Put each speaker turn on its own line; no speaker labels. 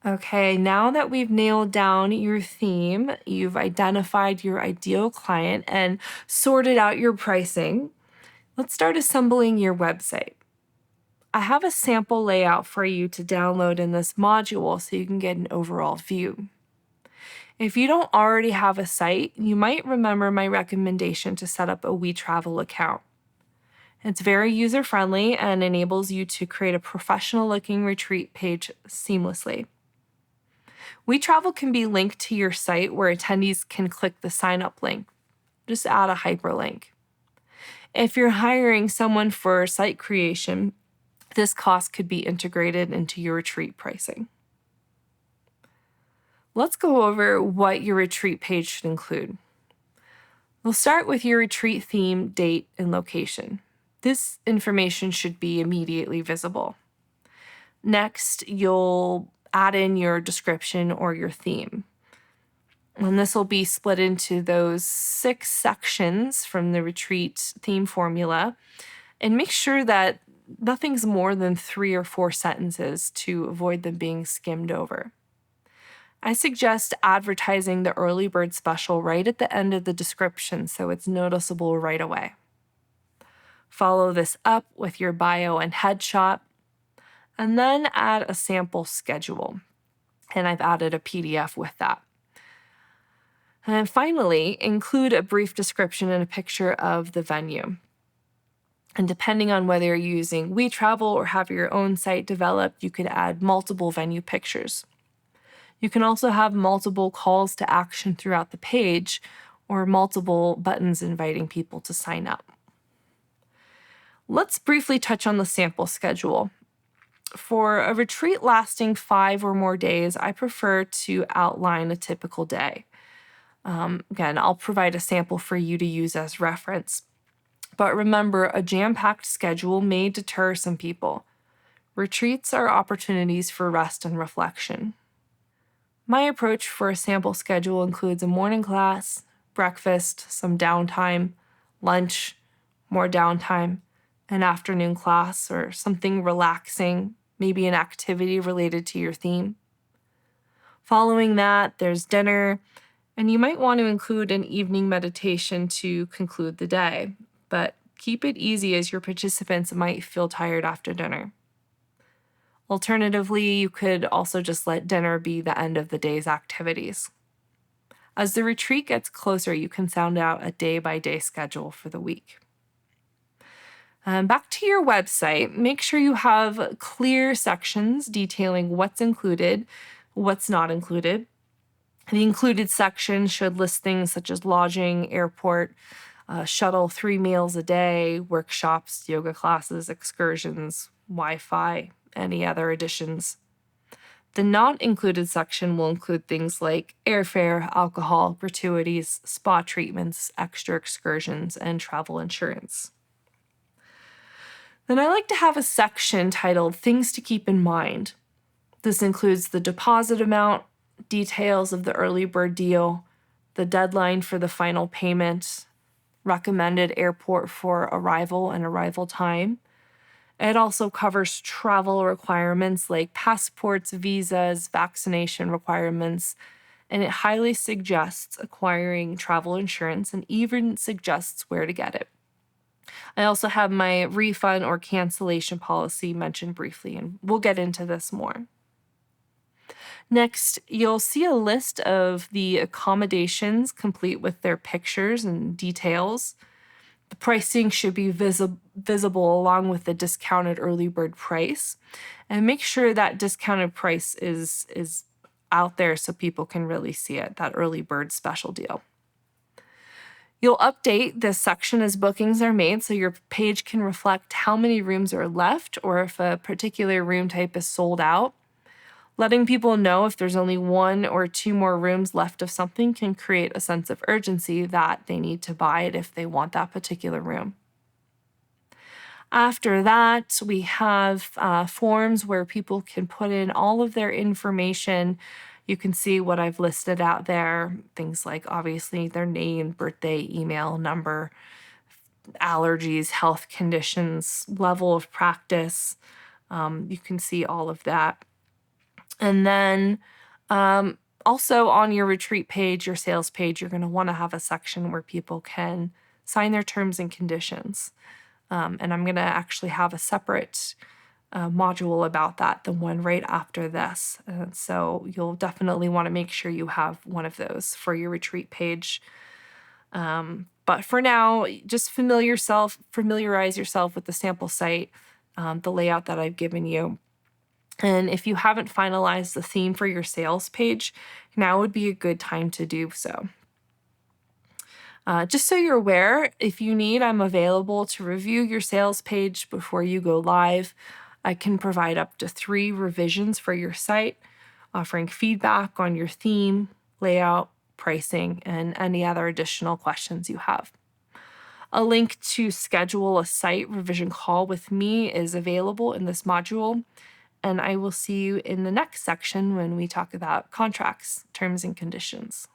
Okay, now that we've nailed down your theme, you've identified your ideal client and sorted out your pricing, let's start assembling your website. I have a sample layout for you to download in this module so you can get an overall view. If you don't already have a site, you might remember my recommendation to set up a WeTravel account. It's very user-friendly and enables you to create a professional-looking retreat page seamlessly. WeTravel can be linked to your site where attendees can click the sign-up link. Just add a hyperlink. If you're hiring someone for site creation, this cost could be integrated into your retreat pricing. Let's go over what your retreat page should include. We'll start with your retreat theme, date, and location. This information should be immediately visible. Next, you'll add in your description or your theme. And this will be split into those 6 sections from the retreat theme formula. And make sure that nothing's more than 3 or 4 sentences to avoid them being skimmed over. I suggest advertising the early bird special right at the end of the description so it's noticeable right away. Follow this up with your bio and headshot, and then add a sample schedule. And I've added a PDF with that. And finally, include a brief description and a picture of the venue. And depending on whether you're using WeTravel or have your own site developed, you could add multiple venue pictures. You can also have multiple calls to action throughout the page or multiple buttons inviting people to sign up. Let's briefly touch on the sample schedule. For a retreat lasting 5 or more days, I prefer to outline a typical day. Again, I'll provide a sample for you to use as reference. But remember, a jam-packed schedule may deter some people. Retreats are opportunities for rest and reflection. My approach for a sample schedule includes a morning class, breakfast, some downtime, lunch, more downtime, an afternoon class, or something relaxing, maybe an activity related to your theme. Following that, there's dinner, and you might want to include an evening meditation to conclude the day, but keep it easy as your participants might feel tired after dinner. Alternatively, you could also just let dinner be the end of the day's activities. As the retreat gets closer, you can sound out a day-by-day schedule for the week. Back to your website, make sure you have clear sections detailing what's included, what's not included. The included section should list things such as lodging, airport, shuttle, 3 meals a day, workshops, yoga classes, excursions, Wi-Fi, any other additions. The not included section will include things like airfare, alcohol, gratuities, spa treatments, extra excursions, and travel insurance. Then I like to have a section titled Things to Keep in Mind. This includes the deposit amount, details of the early bird deal, the deadline for the final payment, recommended airport for arrival and arrival time. It also covers travel requirements like passports, visas, vaccination requirements, and it highly suggests acquiring travel insurance and even suggests where to get it. I also have my refund or cancellation policy mentioned briefly, and we'll get into this more. Next, you'll see a list of the accommodations complete with their pictures and details. The pricing should be visible along with the discounted early bird price. And make sure that discounted price is out there so people can really see it, that early bird special deal. You'll update this section as bookings are made so your page can reflect how many rooms are left or if a particular room type is sold out. Letting people know if there's only 1 or 2 more rooms left of something can create a sense of urgency that they need to buy it if they want that particular room. After that, we have forms where people can put in all of their information. You can see what I've listed out there, things like obviously their name, birthday, email, number, allergies, health conditions, level of practice. You can see all of that. And then also on your retreat page, your sales page, you're going to want to have a section where people can sign their terms and conditions. And I'm going to actually have a separate module about that, the one right after this. So you'll definitely want to make sure you have one of those for your retreat page. But for now, just familiarize yourself with the sample site, the layout that I've given you. And if you haven't finalized the theme for your sales page, now would be a good time to do so. Just so you're aware, if you need, I'm available to review your sales page before you go live. I can provide up to 3 revisions for your site, offering feedback on your theme, layout, pricing, and any other additional questions you have. A link to schedule a site revision call with me is available in this module, and I will see you in the next section when we talk about contracts, terms, and conditions.